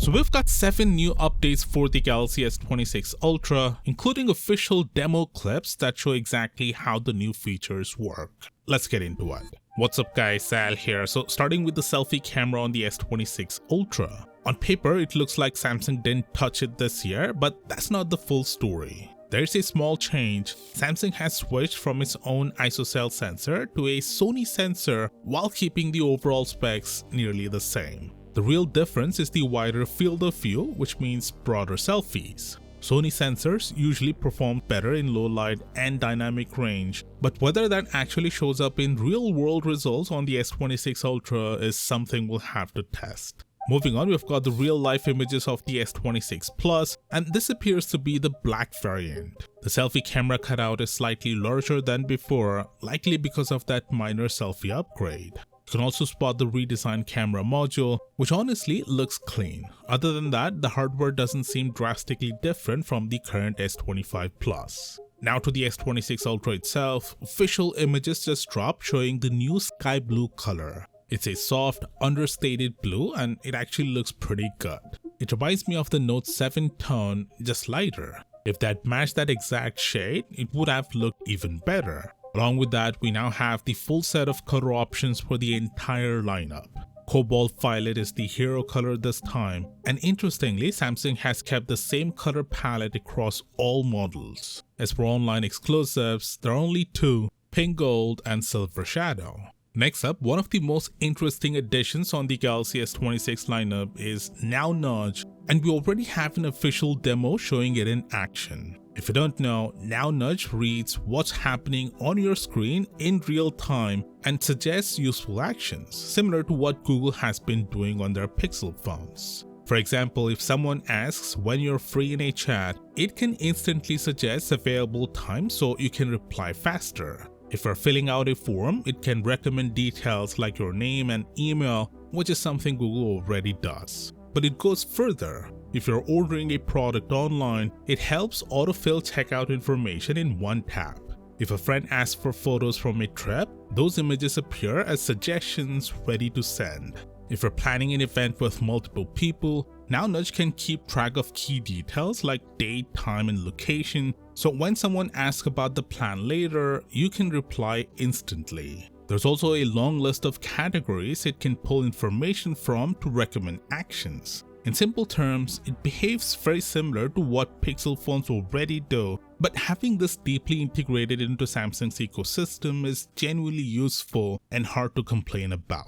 So we've got 7 new updates for the Galaxy S26 Ultra, including official demo clips that show exactly how the new features work. Let's get into it. What's up guys, Sal here. So starting with the selfie camera on the S26 Ultra. On paper, it looks like Samsung didn't touch it this year, but that's not the full story. There's a small change. Samsung has switched from its own isocell sensor to a Sony sensor while keeping the overall specs nearly the same. The real difference is the wider field of view, which means broader selfies. Sony sensors usually perform better in low light and dynamic range, but whether that actually shows up in real-world results on the S26 Ultra is something we'll have to test. Moving on, we've got the real-life images of the S26 Plus, and this appears to be the black variant. The selfie camera cutout is slightly larger than before, likely because of that minor selfie upgrade. You can also spot the redesigned camera module, which honestly looks clean. Other than that, the hardware doesn't seem drastically different from the current S25 Plus. Now to the S26 Ultra itself, official images just dropped showing the new sky blue color. It's a soft, understated blue and it actually looks pretty good. It reminds me of the Note 7 tone, just lighter. If that matched that exact shade, it would have looked even better. Along with that, we now have the full set of color options for the entire lineup. Cobalt Violet is the hero color this time, and interestingly, Samsung has kept the same color palette across all models. As for online exclusives, there are only 2, Pink Gold and Silver Shadow. Next up, one of the most interesting additions on the Galaxy S26 lineup is Now Nudge, and we already have an official demo showing it in action. If you don't know, Now Nudge reads what's happening on your screen in real time and suggests useful actions, similar to what Google has been doing on their Pixel phones. For example, if someone asks when you're free in a chat, it can instantly suggest available time so you can reply faster. If you're filling out a form, it can recommend details like your name and email, which is something Google already does. But it goes further. If you're ordering a product online, it helps autofill checkout information in one tap. If a friend asks for photos from a trip, those images appear as suggestions ready to send. If you're planning an event with multiple people, Now Nudge can keep track of key details like date, time, and location, so when someone asks about the plan later, you can reply instantly. There's also a long list of categories it can pull information from to recommend actions. In simple terms, it behaves very similar to what Pixel phones already do, but having this deeply integrated into Samsung's ecosystem is genuinely useful and hard to complain about.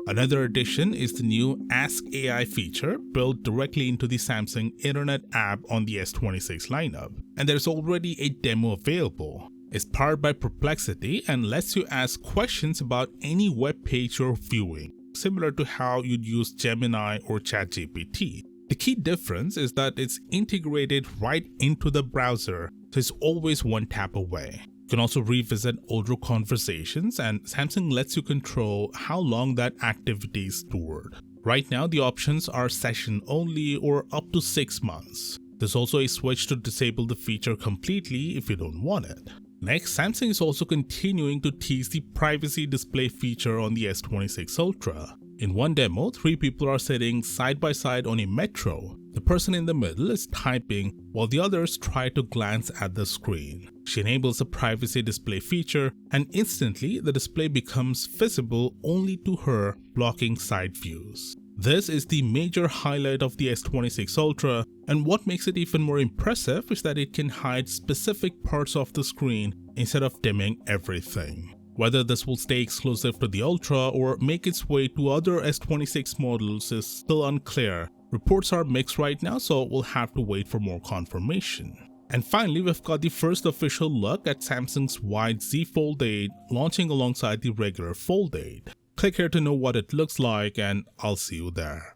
Another addition is the new Ask AI feature built directly into the Samsung Internet app on the S26 lineup, and there's already a demo available. It's powered by Perplexity and lets you ask questions about any web page you're viewing, similar to how you'd use Gemini or ChatGPT. The key difference is that it's integrated right into the browser, so it's always one tap away. You can also revisit older conversations, and Samsung lets you control how long that activity is stored. Right now, the options are session only or up to 6 months. There's also a switch to disable the feature completely if you don't want it. Next, Samsung is also continuing to tease the privacy display feature on the S26 Ultra. In one demo, 3 people are sitting side by side on a metro. The person in the middle is typing while the others try to glance at the screen. She enables the privacy display feature and instantly the display becomes visible only to her, blocking side views. This is the major highlight of the S26 Ultra, and what makes it even more impressive is that it can hide specific parts of the screen instead of dimming everything. Whether this will stay exclusive to the Ultra or make its way to other S26 models is still unclear. Reports are mixed right now, so we'll have to wait for more confirmation. And finally, we've got the first official look at Samsung's wide Z Fold 8 launching alongside the regular Fold 8. Click here to know what it looks like, and I'll see you there.